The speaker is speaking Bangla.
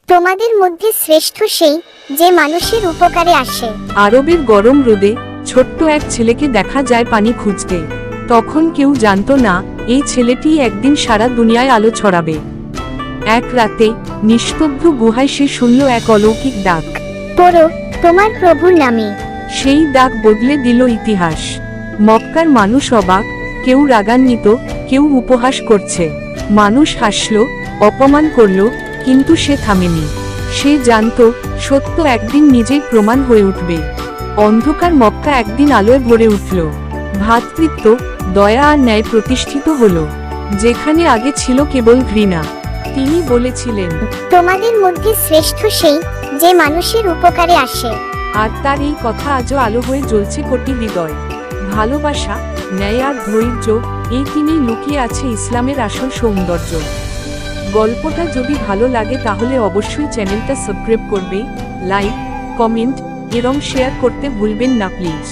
তোমাদের মধ্যে শ্রেষ্ঠ সেই যে মানুষের উপকারে আসে। আরবের গরম রোদে ছোট্ট এক ছেলেকে দেখা যায় পানি খুঁজতে। তখন কেউ জানতো না এই ছেলেটি একদিন সারা দুনিয়ায় আলো ছড়াবে। এক রাতে নিস্তব্ধ গুহায় সে শুনল এক অলৌকিক ডাক। পড়ো তোমার প্রভুর নামে। সেই ডাক বদলে দিল ইতিহাস। মক্কার মানুষ অবাক, কেউ রাগান্বিত, কেউ উপহাস করছে। মানুষ হাসল, অপমান করল, কিন্তু সে থামেনি। সে জানতো সত্য একদিন নিজেই প্রমাণ হয়ে উঠবে। অন্ধকার মক্কা একদিন আলোয় ভরে উঠল। ভ্রাতৃত্ব, দয়া আর ন্যায় প্রতিষ্ঠিত হলো যেখানে আগে ছিল কেবল ঘৃণা। তিনি বলেছিলেন, তোমাদের মধ্যে শ্রেষ্ঠ সেই যে মানুষের উপকারে আসে। আর তার এই কথা আজও আলো হয়ে জ্বলছে কোটি হৃদয়। ভালোবাসা, ন্যায় আর ধৈর্য, এই তিনেই লুকিয়ে আছে ইসলামের আসল সৌন্দর্য। গল্পটা যদি ভালো লাগে তাহলে অবশ্যই চ্যানেলটা সাবস্ক্রাইব করবে, লাইক, কমেন্ট এবং শেয়ার করতে ভুলবেন না প্লিজ।